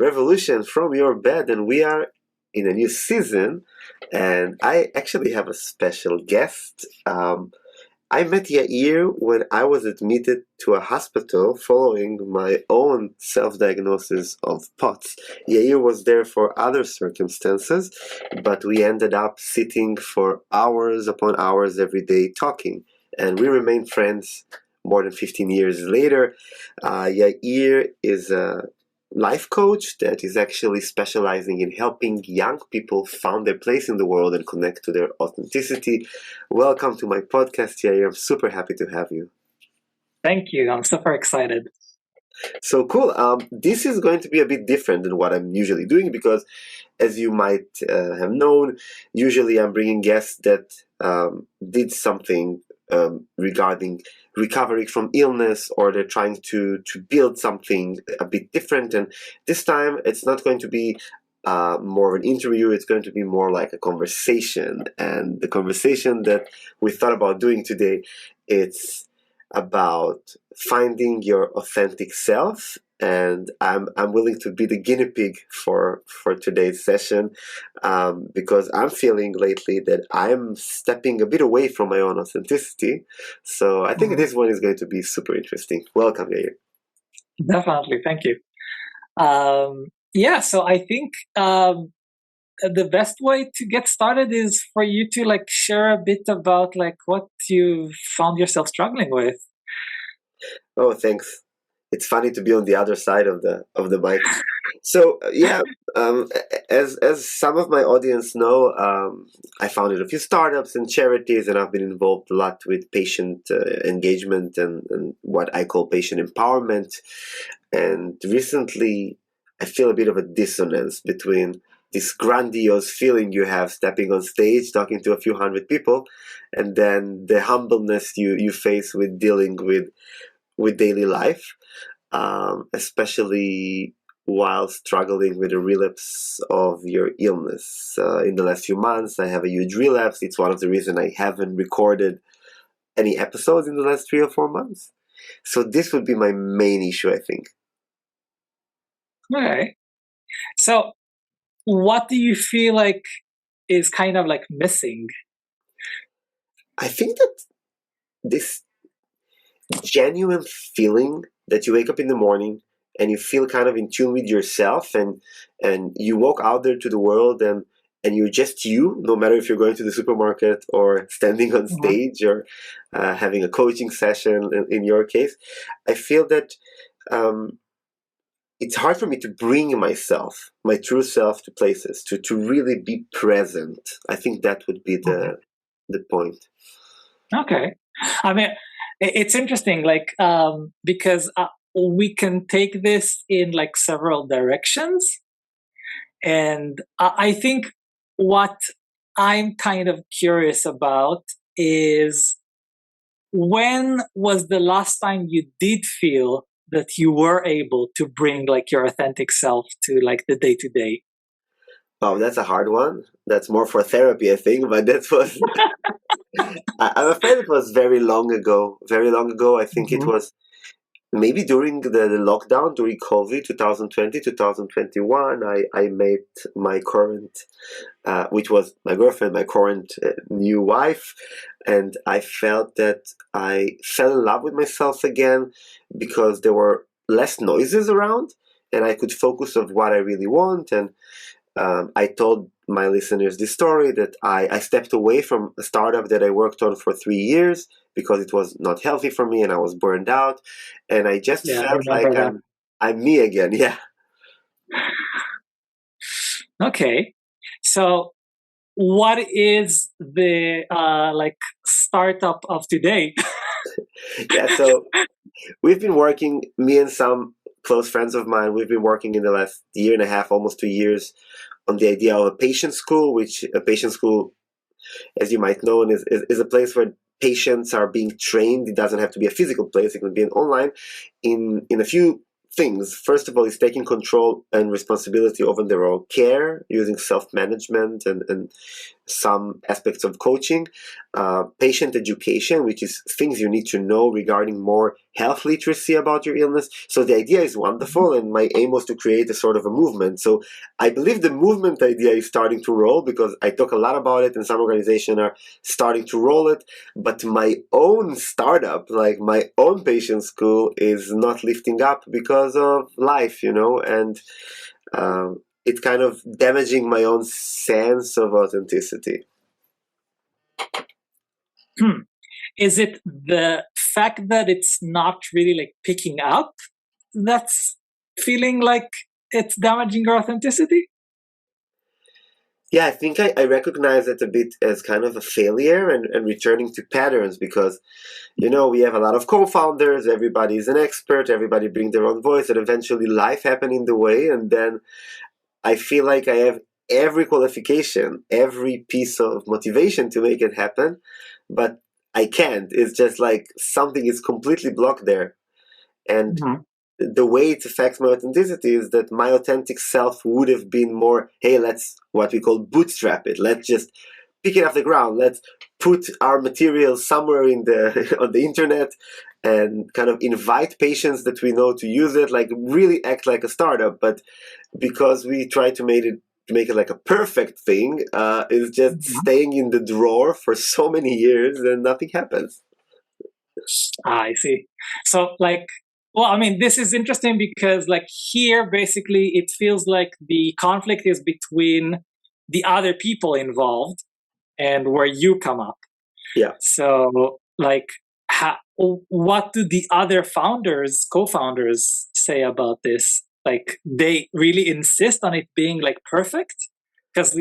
Revolution from your bed, and we are in a new season. And I actually have a special guest. I met Yair when I was admitted to a hospital following my own self-diagnosis of POTS. Yair was there for other circumstances, but we ended up sitting for hours upon hours every day talking, and we remained friends more than 15 years later. Yair is a life coach that is actually specializing in helping young people find their place in the world and connect to their authenticity. Welcome to my podcast, Yair. I'm super happy to have you. Thank you. I'm super excited. So cool. This is going to be a bit different than what I'm usually doing because, as you might have known, usually I'm bringing guests that did something regarding recovery from illness, or they're trying to build something a bit different. And this time it's not going to be more of an interview, it's going to be more like a conversation. And the conversation that we thought about doing today, it's about finding your authentic self. And I'm willing to be the guinea pig for today's session, because I'm feeling lately that I'm stepping a bit away from my own authenticity. So I think this one is going to be super interesting. Welcome, Yair. Definitely. Thank you. So I think the best way to get started is for you to share a bit about what you found yourself struggling with. Oh, thanks. It's funny to be on the other side of the mic. So as some of my audience know, I founded a few startups and charities, and I've been involved a lot with patient engagement and what I call patient empowerment. And recently, I feel a bit of a dissonance between this grandiose feeling you have stepping on stage, talking to a few hundred people, and then the humbleness you face with dealing with daily life, especially while struggling with a relapse of your illness. In the last few months, I have a huge relapse. It's one of the reasons I haven't recorded any episodes in the last 3 or 4 months. So this would be my main issue, I think. Okay. So what do you feel like is kind of missing? I think that this genuine feeling that you wake up in the morning and you feel kind of in tune with yourself, and you walk out there to the world, and you're just you, no matter if you're going to the supermarket or standing on stage or having a coaching session in your case. I feel that it's hard for me to bring myself, my true self, to places, to really be present. I think that would be the point. Okay. I mean, it's interesting, because we can take this in several directions. And I think what I'm kind of curious about is, when was the last time you did feel that you were able to bring your authentic self to the day to day? Oh, that's a hard one. That's more for therapy, I think, but that was I'm afraid it was very long ago. Very long ago. I think it was maybe during the lockdown, during COVID, 2020, 2021. I met my current, which was my girlfriend, my current new wife. And I felt that I fell in love with myself again because there were less noises around and I could focus on what I really want. And I told my listeners this story that I stepped away from a startup that I worked on for 3 years because it was not healthy for me and I was burned out. And I just felt like I'm me again. Yeah. Okay. So what is the startup of today? Yeah. So we've been working, me and some close friends of mine, we've been working in the last year and a half, almost 2 years, on the idea of a patient school, which a patient school, as you might know, is a place where patients are being trained. It doesn't have to be a physical place, it can be an online, in a few things. First of all, is taking control and responsibility over their own care using self-management and some aspects of coaching, patient education, which is things you need to know regarding more health literacy about your illness. So the idea is wonderful, and my aim was to create a sort of a movement. So I believe the movement idea is starting to roll, because I talk a lot about it and some organizations are starting to roll it, but my own startup, like my own patient school, is not lifting up because of life, and it's kind of damaging my own sense of authenticity. Is it the fact that it's not really like picking up that's feeling like it's damaging your authenticity? Yeah, I think I recognize it a bit as kind of a failure, and returning to patterns, because, we have a lot of co-founders, everybody's an expert, everybody brings their own voice, and eventually life happened in the way, and then I feel like I have every qualification, every piece of motivation to make it happen, but I can't. It's just like something is completely blocked there. And the way it affects my authenticity is that my authentic self would have been more, hey, let's what we call bootstrap it. Let's just pick it off the ground. Let's put our material somewhere in the on the internet and kind of invite patients that we know to use it, like really act like a startup. But because we try to make it like a perfect thing, it's just staying in the drawer for so many years and nothing happens. I see. So this is interesting because here basically it feels like the conflict is between the other people involved and where you come up. Yeah. So what do the other co-founders say about this? Like, they really insist on it being perfect? Because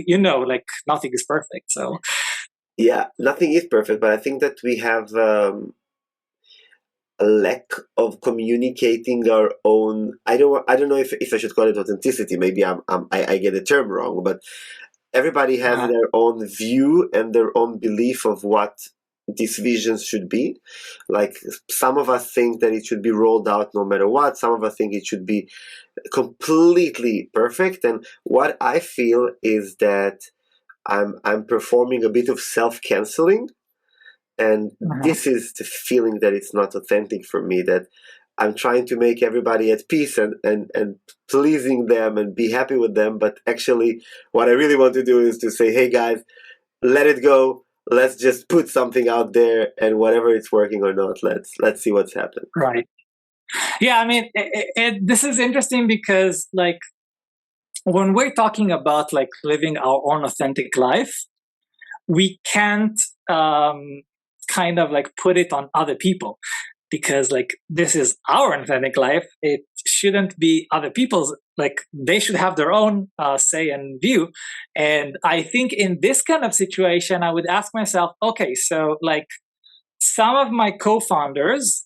nothing is perfect. So yeah, nothing is perfect, but I think that we have a lack of communicating our own. I don't know if I should call it authenticity. Maybe I get the term wrong, but everybody has their own view and their own belief of what these visions should be. Like, some of us think that it should be rolled out no matter what. Some of us think it should be completely perfect. And what I feel is that I'm performing a bit of self-canceling. And this is the feeling that it's not authentic for me, that I'm trying to make everybody at peace and pleasing them and be happy with them. But actually, what I really want to do is to say, hey guys, let it go. Let's just put something out there, and whatever it's working or not, let's see what's happened. Right. Yeah, this is interesting because when we're talking about living our own authentic life, we can't kind of put it on other people, because this is our authentic life. It shouldn't be other people's. They should have their own say and view. And I think in this kind of situation, I would ask myself, okay, so some of my co-founders,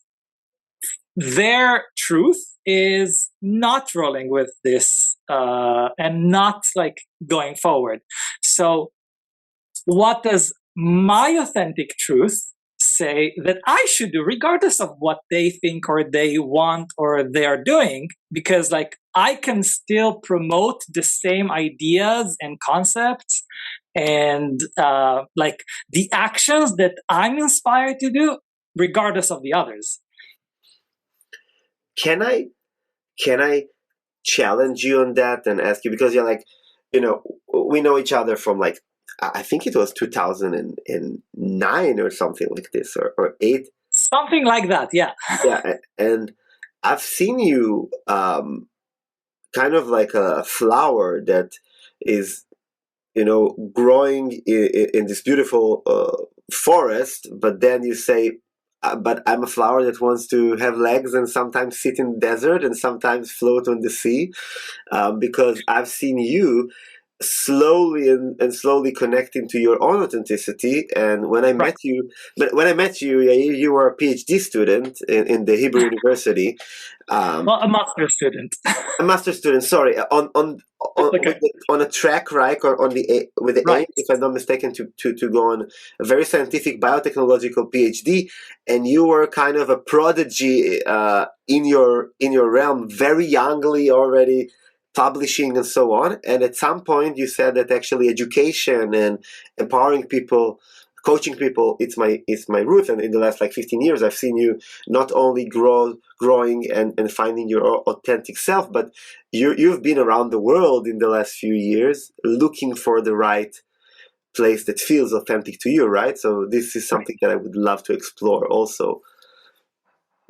their truth is not rolling with this and not going forward. So what does my authentic truth say that I should do, regardless of what they think or they want or they are doing? Because I can still promote the same ideas and concepts and the actions that I'm inspired to do, regardless of the others. Can I challenge you on that and ask you, because you're we know each other from I think it was 2009 or something like this, or 8. Something like that, yeah. Yeah, and I've seen you kind of like a flower that is, growing in this beautiful forest, but then you say, but I'm a flower that wants to have legs and sometimes sit in the desert and sometimes float on the sea, because I've seen you slowly and slowly connecting to your own authenticity. And when I met you, Yair, you were a PhD student in the Hebrew University. Well, a master's student. A master's student, sorry, on a track, right, or with the aim, if I'm not mistaken, to go on a very scientific biotechnological PhD, and you were kind of a prodigy in your realm, very youngly already publishing and so on. And at some point you said that actually education and empowering people, coaching people, it's my root. And in the last like 15 years, I've seen you not only growing and finding your authentic self, but you've been around the world in the last few years looking for the right place that feels authentic to you, right? So this is something that I would love to explore also.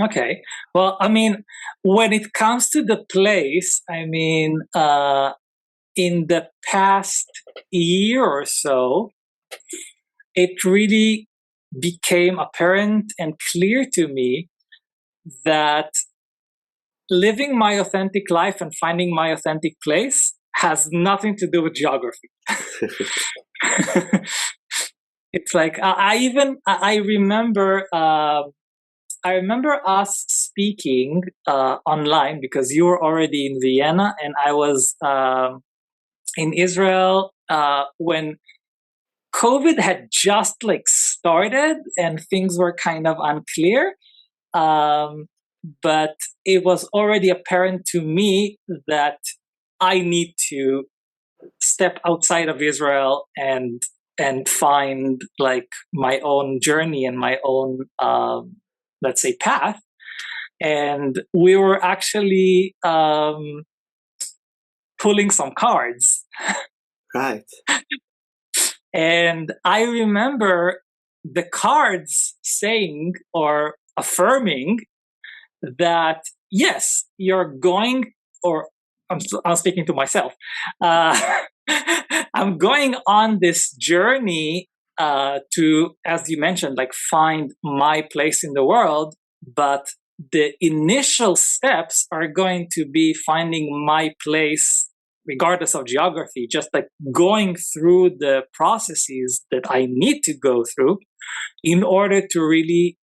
Okay. Well, I mean, when it comes to the place, I mean, in the past year or so, it really became apparent and clear to me that living my authentic life and finding my authentic place has nothing to do with geography. It's like I remember I remember us speaking online because you were already in Vienna and I was in Israel when COVID had just like started and things were kind of unclear. Um, but it was already apparent to me that I need to step outside of Israel and find like my own journey and my own let's say path. And we were actually pulling some cards. Right. And I remember the cards saying or affirming that, yes, you're going, or I'm speaking to myself, I'm going on this journey to, as you mentioned, like find my place in the world, but the initial steps are going to be finding my place regardless of geography, just like going through the processes that I need to go through in order to really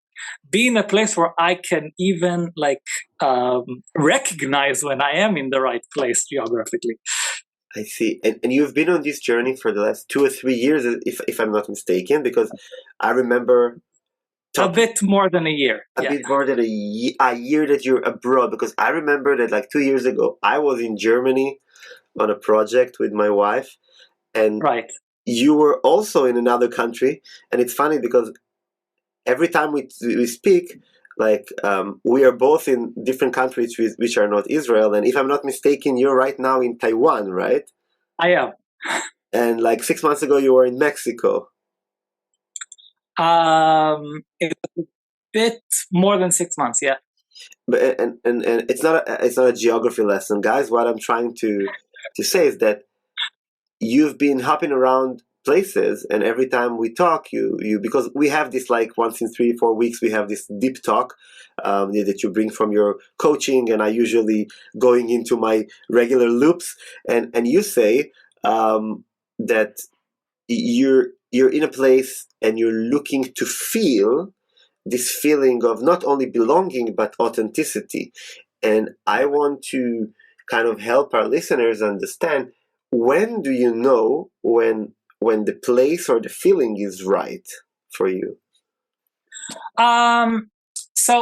be in a place where I can even like recognize when I am in the right place geographically. I see. And you've been on this journey for the last 2 or 3 years, if I'm not mistaken, because I remember A talking bit more than a year. a Yeah. bit more than a year that you're abroad, because I remember that like 2 years ago, I was in Germany on a project with my wife, and Right. you were also in another country. And it's funny because every time we speak, like we are both in different countries which are not Israel. And if I'm not mistaken, you're right now in Taiwan, right? I am. And like 6 months ago, you were in Mexico. It was a bit more than 6 months. Yeah. But and it's not a geography lesson, guys. What I'm trying to say is that you've been hopping around places, and every time we talk, you because we have this like once in 3 4 weeks we have this deep talk that you bring from your coaching, and I usually going into my regular loops, and you say that you're in a place and you're looking to feel this feeling of not only belonging but authenticity. And I want to kind of help our listeners understand, when do you know when the place or the feeling is right for you? So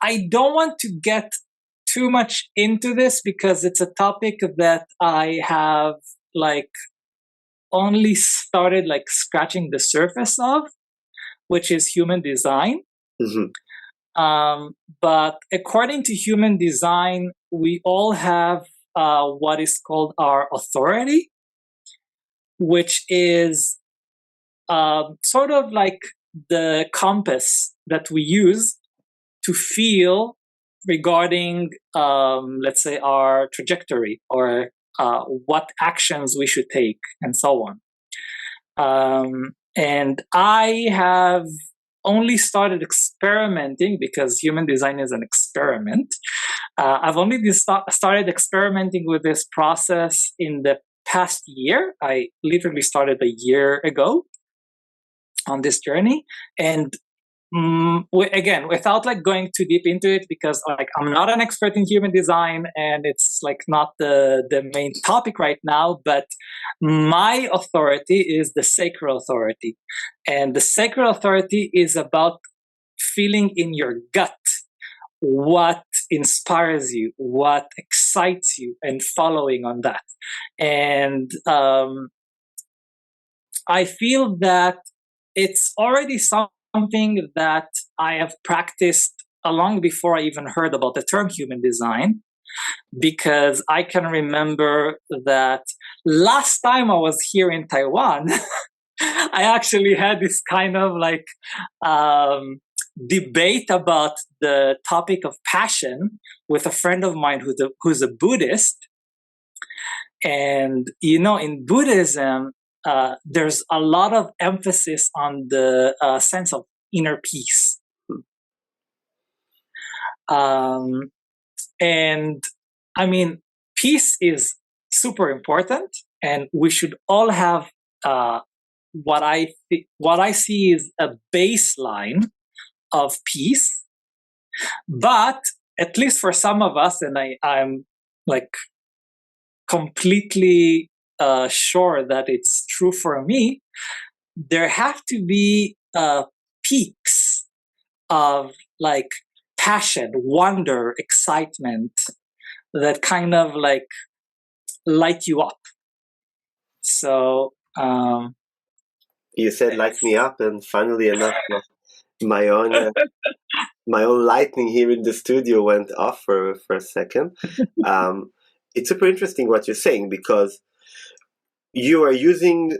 I don't want to get too much into this because it's a topic that I have like only started like scratching the surface of, which is human design. Hmm. But according to human design, we all have what is called our authority, which is sort of like the compass that we use to feel regarding, let's say, our trajectory or what actions we should take and so on. And I have only started experimenting because human design is an experiment. I've only started experimenting with this process in the past year. I literally started a year ago on this journey. And again, without like going too deep into it, because like I'm not an expert in human design and it's like not the main topic right now, but my authority is the sacral authority. And the sacral authority is about feeling in your gut what inspires you, what excites you and following on that. And I feel that it's already something that I have practiced long before I even heard about the term human design, because I can remember that last time I was here in Taiwan, I actually had this kind of like debate about the topic of passion with a friend of mine who's a Buddhist. And, in Buddhism, there's a lot of emphasis on the sense of inner peace. And I mean, peace is super important, and we should all have what I see is a baseline of peace. But at least for some of us, and I'm like completely sure that it's true for me, there have to be peaks of like passion, wonder, excitement that kind of like light you up. So you said light me up, and funnily enough, my own my own lightning here in the studio went off for a second. It's super interesting what you're saying, because you are using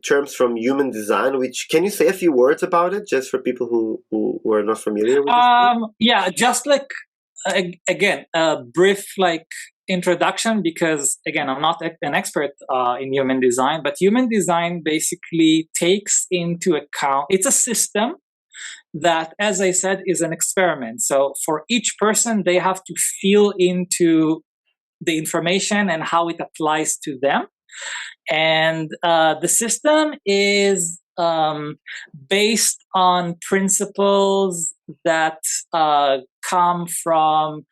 terms from human design. Which, can you say a few words about it, just for people who are not familiar with this? Yeah, just like again, a brief like introduction, because again, I'm not an expert in human design, but human design basically takes into account, it's a system that, as I said, is an experiment. So for each person, they have to feel into the information and how it applies to them. And the system is based on principles that come from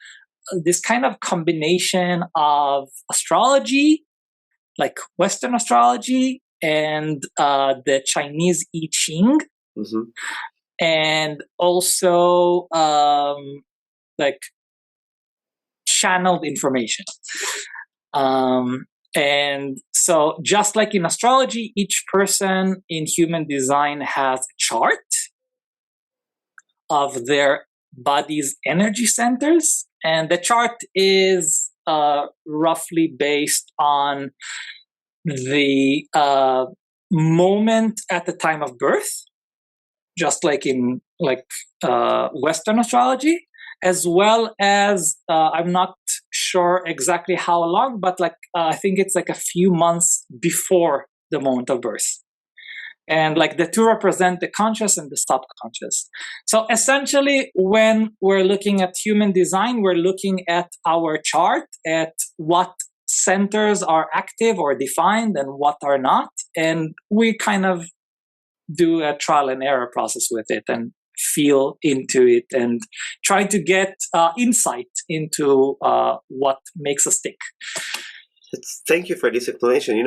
this kind of combination of astrology, like Western astrology, and the Chinese I Ching, Mm-hmm. and also like channeled information. And so just like in astrology, each person in human design has a chart of their body's energy centers. And the chart is roughly based on the moment at the time of birth, just like in Western astrology, as well as I'm not sure exactly how long, but I think it's like a few months before the moment of birth. And like the two represent the conscious and the subconscious. So essentially, when we're looking at human design, we're looking at our chart, at what centers are active or defined and what are not. And we kind of do a trial and error process with it and feel into it and try to get insight into what makes us tick. Thank you for this explanation.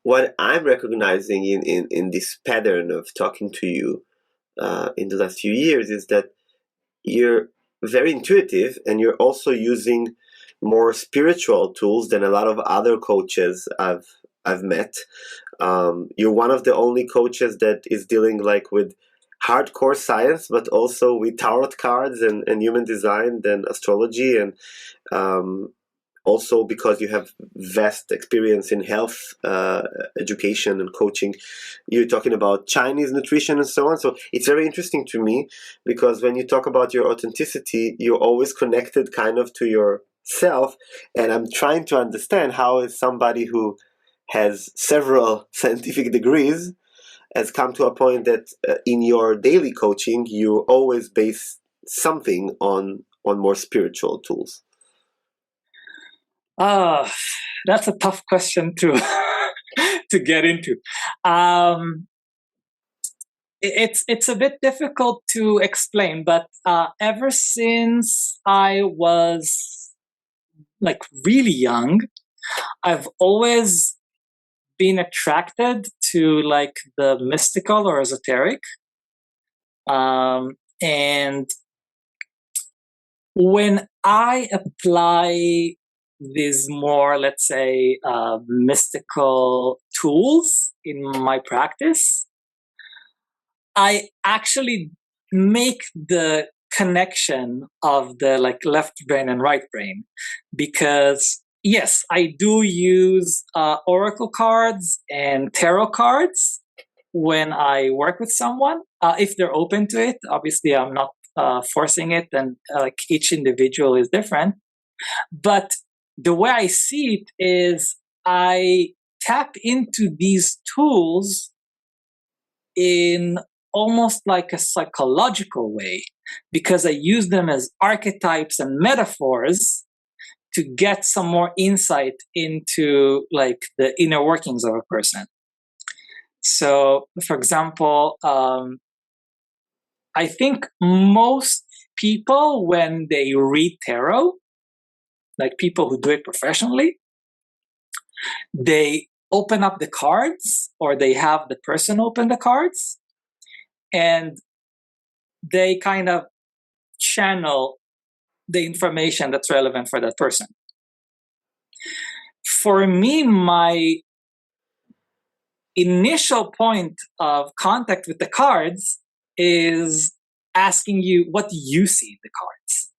What I'm recognizing in this pattern of talking to you in the last few years is that you're very intuitive, and you're also using more spiritual tools than a lot of other coaches I've met. You're one of the only coaches that is dealing like with hardcore science, but also with tarot cards and human design, then astrology, and also because you have vast experience in health education and coaching. You're talking about Chinese nutrition and so on. So it's very interesting to me, because when you talk about your authenticity, you're always connected kind of to yourself. And I'm trying to understand how is somebody who has several scientific degrees has come to a point that in your daily coaching, you always base something on more spiritual tools. That's a tough question to get into. It's a bit difficult to explain, but ever since I was like really young, I've always been attracted to like the mystical or esoteric. And when I apply these more, let's say, mystical tools in my practice, I actually make the connection of the like left brain and right brain, because yes, I do use oracle cards and tarot cards when I work with someone, if they're open to it. Obviously, I'm not forcing it, and like each individual is different. But the way I see it is I tap into these tools in almost like a psychological way, because I use them as archetypes and metaphors to get some more insight into like the inner workings of a person. So, for example, I think most people, when they read tarot, like people who do it professionally, they open up the cards or they have the person open the cards and they kind of channel the information that's relevant for that person. For me, my initial point of contact with the cards is asking you what you see in the cards.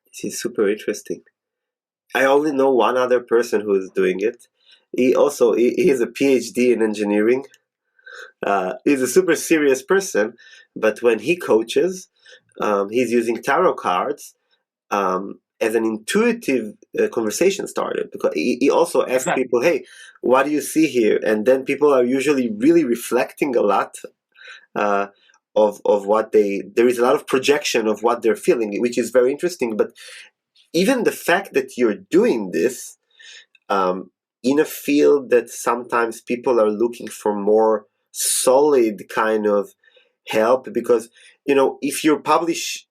This is super interesting. I only know one other person who is doing it. He has a PhD in engineering. He's a super serious person, but when he coaches, he's using tarot cards as an intuitive conversation starter, because he also asks people, hey, what do you see here? And then people are usually really reflecting a lot of what there is a lot of projection of what they're feeling, which is very interesting. But even the fact that you're doing this in a field that sometimes people are looking for more solid kind of help, because if you publish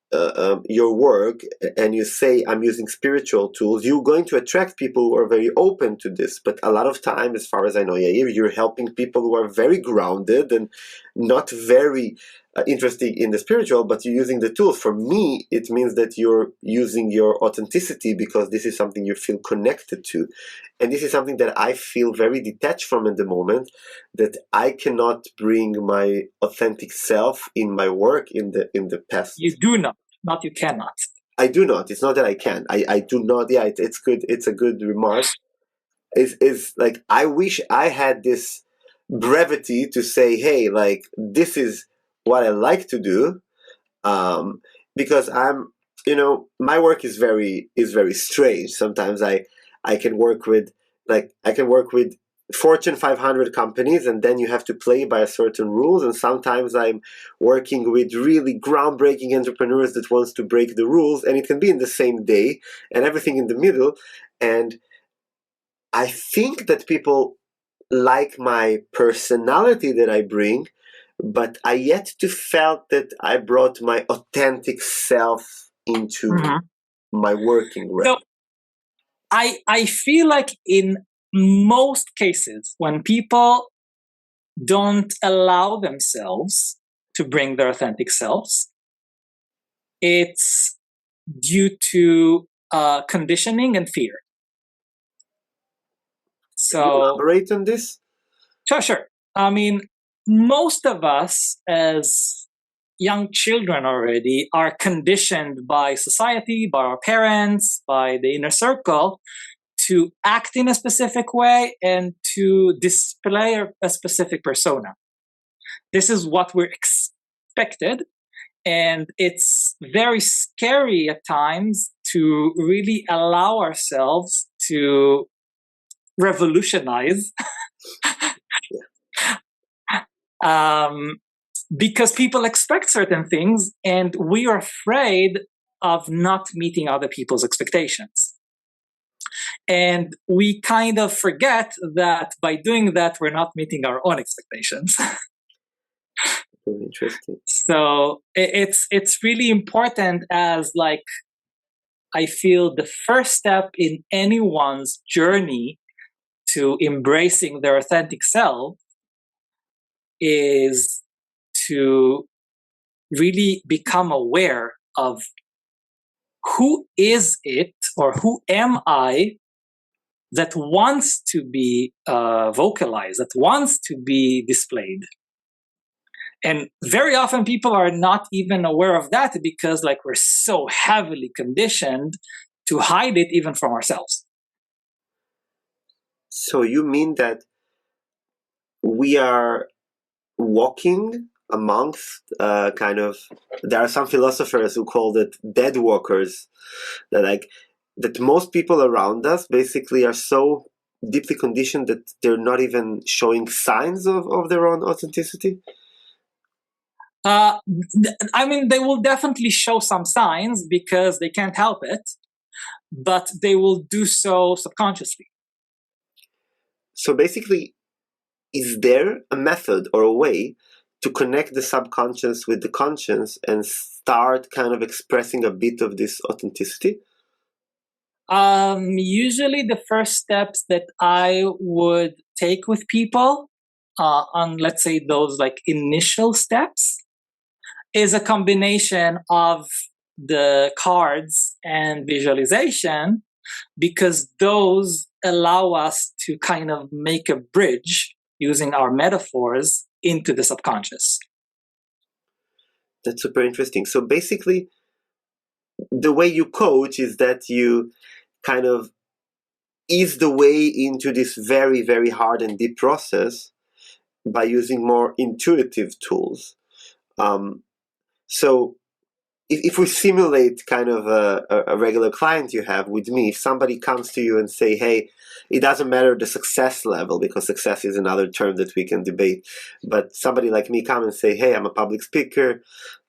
your work and you say I'm using spiritual tools, you're going to attract people who are very open to this. But a lot of time, as far as I know, Yair, you're helping people who are very grounded and not very interested in the spiritual, but you're using the tools. For me, it means that you're using your authenticity, because this is something you feel connected to. And this is something that I feel very detached from at the moment, that I cannot bring my authentic self in my work in the past. You do not you cannot. I do not. It's not that I can. I do not. Yeah, it's good. It's a good remark. Is like, I wish I had this brevity to say, hey, like, this is what I like to do, because my work is very strange. Sometimes I can work with Fortune 500 companies, and then you have to play by certain rules. And sometimes I'm working with really groundbreaking entrepreneurs that wants to break the rules, and it can be in the same day, and everything in the middle. And I think that people like my personality that I bring, but I yet to felt that I brought my authentic self into my working realm. So I feel like in most cases, when people don't allow themselves to bring their authentic selves, it's due to conditioning and fear. So, can you elaborate on this? Sure. I mean, most of us as young children already are conditioned by society, by our parents, by the inner circle, to act in a specific way and to display a specific persona. This is what we're expected. And it's very scary at times to really allow ourselves to revolutionize because people expect certain things and we are afraid of not meeting other people's expectations. And we kind of forget that by doing that, we're not meeting our own expectations. Interesting. So it's really important, as like, I feel the first step in anyone's journey to embracing their authentic self is to really become aware of who is it or who am I that wants to be vocalized, that wants to be displayed. And very often people are not even aware of that because like we're so heavily conditioned to hide it even from ourselves. So you mean that we are walking amongst there are some philosophers who call it dead walkers, that most people around us basically are so deeply conditioned that they're not even showing signs of their own authenticity? I mean, they will definitely show some signs because they can't help it, but they will do so subconsciously. So basically, is there a method or a way to connect the subconscious with the conscious and start kind of expressing a bit of this authenticity? Usually the first steps that I would take with people on, let's say, those like initial steps is a combination of the cards and visualization, because those allow us to kind of make a bridge using our metaphors into the subconscious. That's super interesting. So basically, the way you coach is that you kind of ease the way into this very, very hard and deep process by using more intuitive tools. So if we simulate kind of a regular client you have with me, if somebody comes to you and say, hey, it doesn't matter the success level, because success is another term that we can debate, but somebody like me come and say, hey, I'm a public speaker,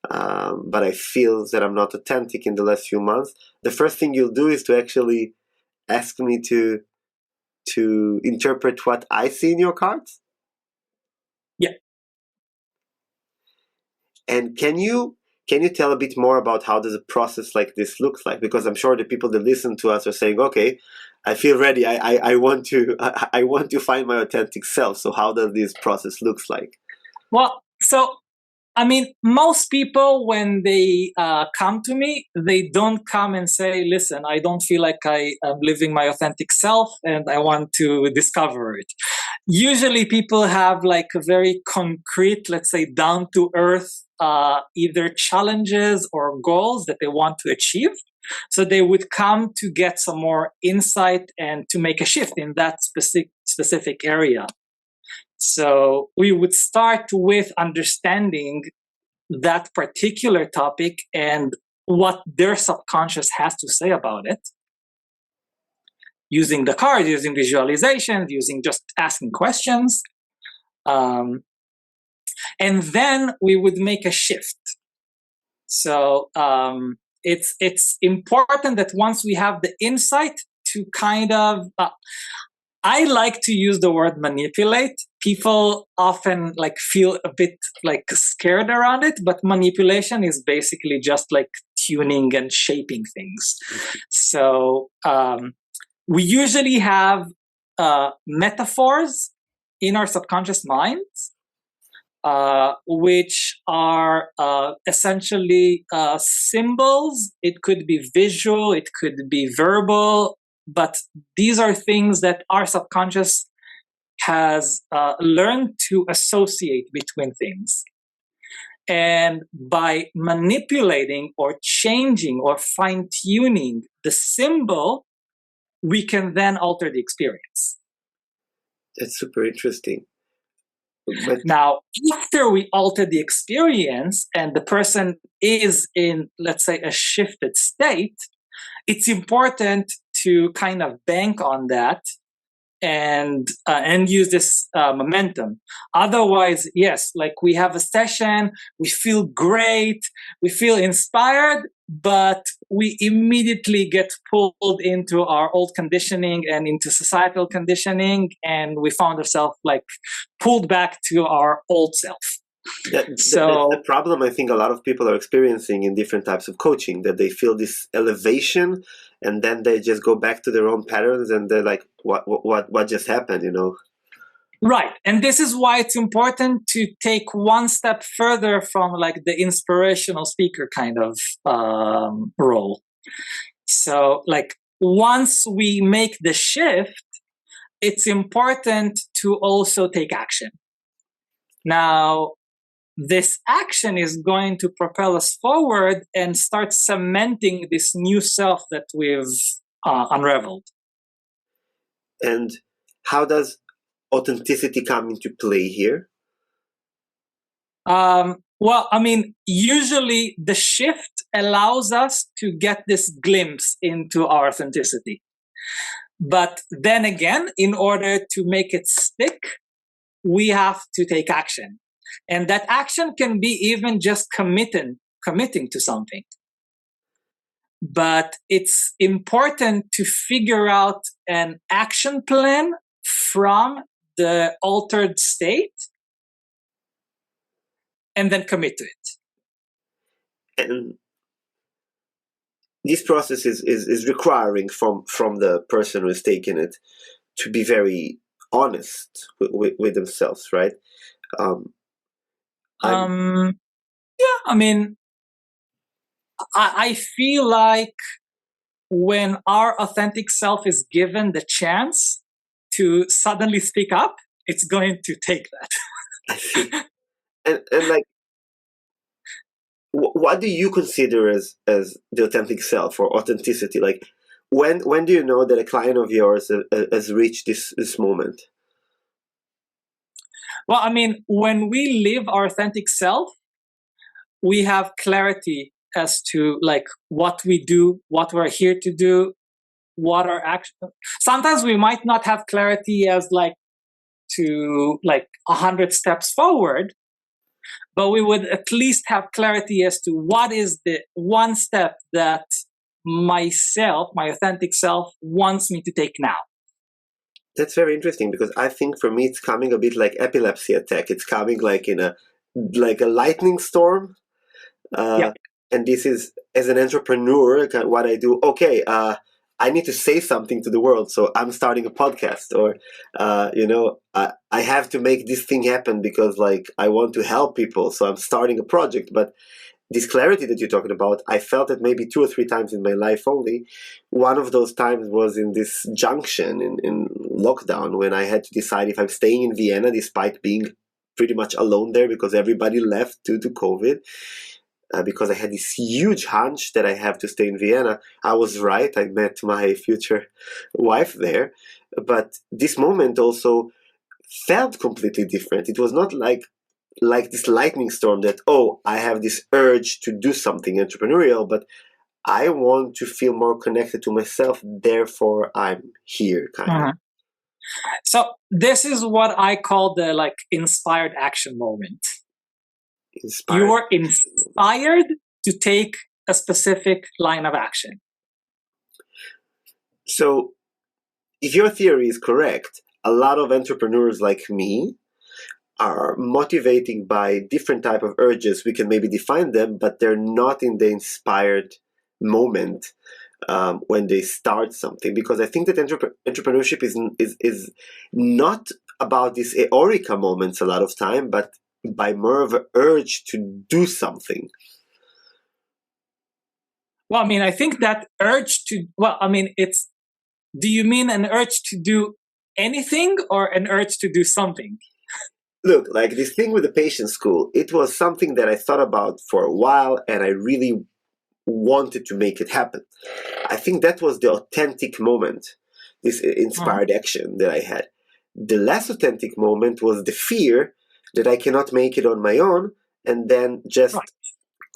but I feel that I'm not authentic in the last few months, the first thing you'll do is to actually ask me to interpret what I see in your cards? Yeah. And can you tell a bit more about how does a process like this looks like? Because I'm sure the people that listen to us are saying, okay, I feel ready. I want to I want to find my authentic self. So how does this process looks like? Well, so I mean, most people, when they come to me, they don't come and say, listen, I don't feel like I am living my authentic self and I want to discover it. Usually people have like a very concrete, let's say down to earth, either challenges or goals that they want to achieve. So they would come to get some more insight and to make a shift in that specific area. So we would start with understanding that particular topic and what their subconscious has to say about it, using the cards, using visualizations, using just asking questions. And then we would make a shift. So it's important that once we have the insight to kind of I like to use the word manipulate. People often like feel a bit like scared around it, but manipulation is basically just like tuning and shaping things. So we usually have metaphors in our subconscious minds, which are essentially symbols. It could be visual, it could be verbal, but these are things that our subconscious has learned to associate between things. And by manipulating or changing or fine-tuning the symbol, we can then alter the experience. That's super interesting. But now, after we alter the experience and the person is in, let's say, a shifted state, it's important to kind of bank on that and use this momentum. Otherwise, yes, like we have a session, we feel great, we feel inspired, but we immediately get pulled into our old conditioning and into societal conditioning, and we found ourselves like pulled back to our old self. That's the problem I think a lot of people are experiencing in different types of coaching, that they feel this elevation and then they just go back to their own patterns and they're like, what just happened, you know? Right. And this is why it's important to take one step further from like the inspirational speaker kind of role. So like once we make the shift, it's important to also take action. Now, this action is going to propel us forward and start cementing this new self that we've unraveled. And how does authenticity come into play here? Well, I mean, usually the shift allows us to get this glimpse into our authenticity. But then again, in order to make it stick, we have to take action. And that action can be even just committing to something. But it's important to figure out an action plan from the altered state and then commit to it. And this process is requiring from the person who is taking it to be very honest with themselves, right? Yeah, I mean, I feel like when our authentic self is given the chance to suddenly speak up, it's going to take that. I see. And like, what do you consider as the authentic self or authenticity? Like, when do you know that a client of yours has reached this moment? Well, I mean, when we live our authentic self, we have clarity as to like what we do, what we're here to do, what our action. Sometimes we might not have clarity as like to like 100 steps forward, but we would at least have clarity as to what is the one step that myself, my authentic self, wants me to take now. That's very interesting, because I think for me it's coming a bit like epilepsy attack. It's coming like in a lightning storm. Yeah. And this is, as an entrepreneur, what I do. Okay, I need to say something to the world, so I'm starting a podcast, or I have to make this thing happen because like I want to help people, so I'm starting a project. But this clarity that you're talking about, I felt it maybe 2 or 3 times in my life only. One of those times was in this junction in lockdown, when I had to decide if I'm staying in Vienna despite being pretty much alone there because everybody left due to COVID. Because I had this huge hunch that I have to stay in Vienna. I was right. I met my future wife there. But this moment also felt completely different. It was not like this lightning storm that, oh, I have this urge to do something entrepreneurial, but I want to feel more connected to myself. Therefore, I'm here, kind of. So this is what I call the like inspired action moment. You were inspired to take a specific line of action. So, if your theory is correct, a lot of entrepreneurs like me are motivated by different type of urges. We can maybe define them, but they're not in the inspired moment when they start something. Because I think that entrepreneurship is not about these eureka moments a lot of time, but by more of an urge to do something. Well, I mean, I think that urge to, it's, do you mean an urge to do anything or an urge to do something? Look, like this thing with the patient school, it was something that I thought about for a while, and I really wanted to make it happen. I think that was the authentic moment, this inspired action that I had. The less authentic moment was the fear that I cannot make it on my own, and then just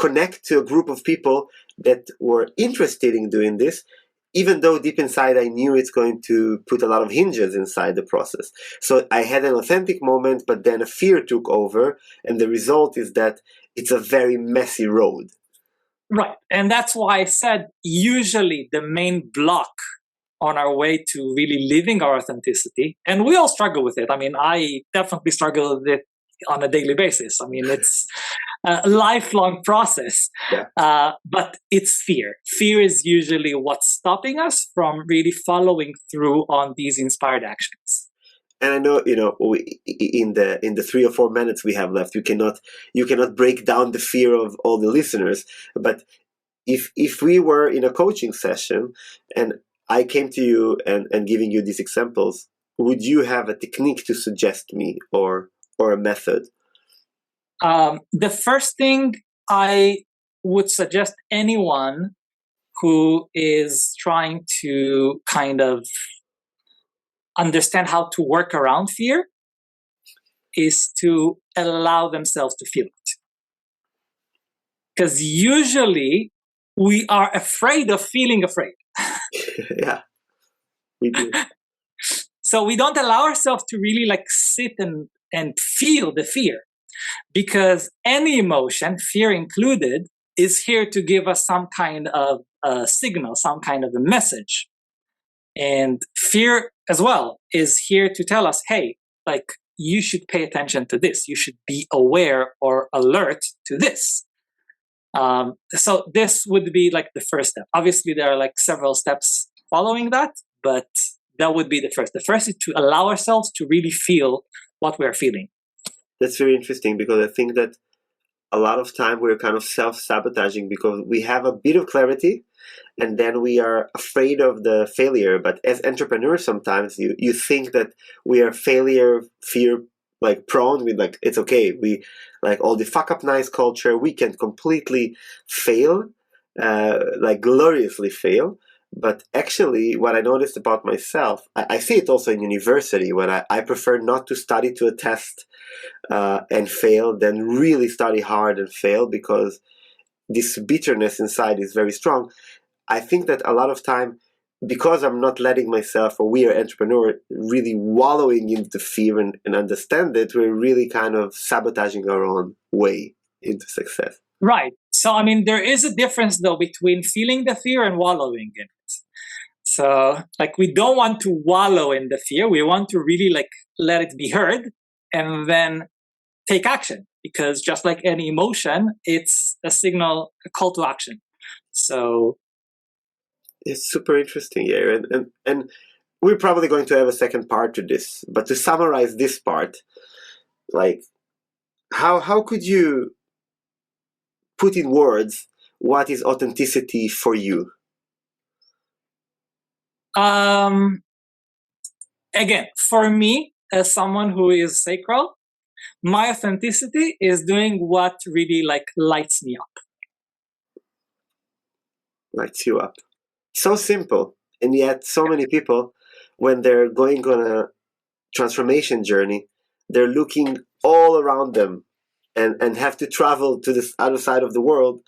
connect to a group of people that were interested in doing this, even though deep inside I knew it's going to put a lot of hinges inside the process. So I had an authentic moment, but then a fear took over, and the result is that it's a very messy road. Right. And that's why I said usually the main block on our way to really living our authenticity, and we all struggle with it. I mean, I definitely struggle with it on a daily basis. I mean, it's a lifelong process. Yeah. But it's fear. Fear is usually what's stopping us from really following through on these inspired actions. And I know, in the 3 or 4 minutes we have left, you cannot break down the fear of all the listeners. But if we were in a coaching session and I came to you and giving you these examples, would you have a technique to suggest me or a method? The first thing I would suggest anyone who is trying to kind of understand how to work around fear is to allow themselves to feel it. Because usually we are afraid of feeling afraid. Yeah, we do. So we don't allow ourselves to really like sit and feel the fear, because any emotion, fear included, is here to give us some kind of a signal, some kind of a message. And fear as well is here to tell us, hey, like you should pay attention to this. You should be aware or alert to this. So this would be like the first step. Obviously, there are like several steps following that, but that would be the first. The first is to allow ourselves to really feel what we're feeling. That's very interesting, because I think that a lot of time we're kind of self-sabotaging because we have a bit of clarity and then we are afraid of the failure. But as entrepreneurs, sometimes you think that we are failure fear like prone. We like, it's okay, we like all the fuck up nice culture, we can completely fail, like gloriously fail. But actually what I noticed about myself, I see it also in university, when I prefer not to study to a test and fail than really study hard and fail, because this bitterness inside is very strong. I think that a lot of time, because I'm not letting myself, or we are entrepreneur, really wallowing into fear and understand it, we're really kind of sabotaging our own way into success. Right. So, I mean, there is a difference though between feeling the fear and wallowing in it. So, like, we don't want to wallow in the fear. We want to really like let it be heard and then take action, because just like any emotion, it's a signal, a call to action. So it's super interesting, yeah, and we're probably going to have a second part to this. But to summarize this part, like, how could you put in words what is authenticity for you? um again, for me, as someone who is sacral, my authenticity is doing what really like lights me up. Lights you up. So simple, and yet so many people, when they're going on a transformation journey, they're looking all around them and have to travel to this other side of the world.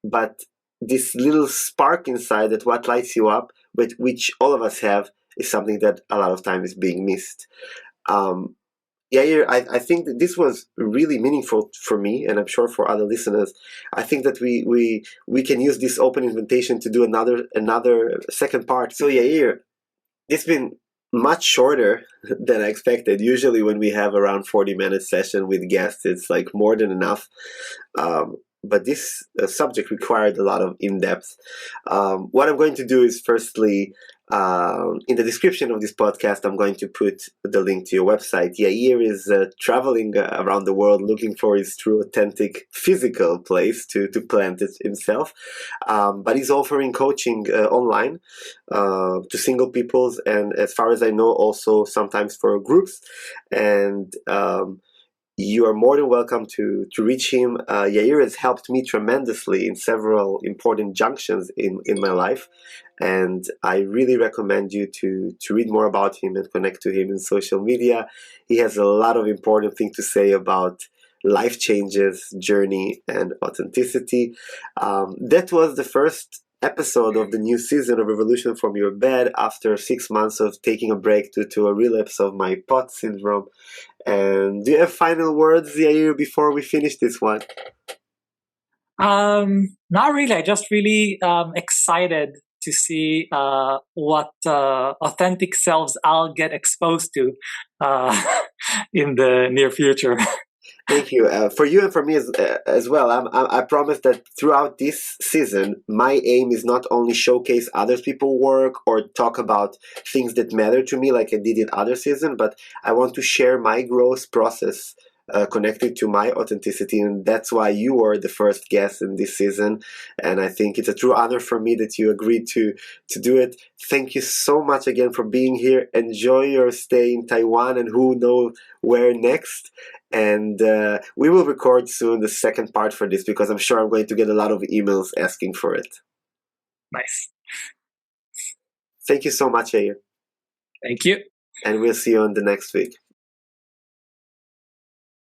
But this little spark inside, that what lights you up, but which all of us have, is something that a lot of time is being missed. um, Yair, I think that this was really meaningful for me, and I'm sure for other listeners. I think that we can use this open invitation to do another second part. So Yair, it's been much shorter than I expected. Usually, when we have around 40-minute session with guests, it's like more than enough. But this subject required a lot of in-depth. What I'm going to do is, firstly, in the description of this podcast, I'm going to put the link to your website. Yair is traveling around the world looking for his true, authentic, physical place to plant it himself. But he's offering coaching online to single peoples, and as far as I know, also sometimes for groups. And you are more than welcome to reach him. Yair has helped me tremendously in several important junctions in my life, and I really recommend you to read more about him and connect to him in social media. He has a lot of important things to say about life changes, journey, and authenticity. That was the first episode of the new season of Revolution from Your Bed, after 6 months of taking a break due to a relapse of my pot syndrome. And do you have final words, Yair, before we finish this one? Not really. I just really excited to see what authentic selves I'll get exposed to in the near future. Thank you. For you and for me as well. I promise that throughout this season, my aim is not only showcase other people's work or talk about things that matter to me like I did in other season, but I want to share my growth process connected to my authenticity, and that's why you are the first guest in this season. And I think it's a true honor for me that you agreed to do it. Thank you so much again for being here. Enjoy your stay in Taiwan, and who knows where next. And we will record soon the second part for this, because I'm sure I'm going to get a lot of emails asking for it. Nice. Thank you so much, Yair. Thank you. And we'll see you on the next week.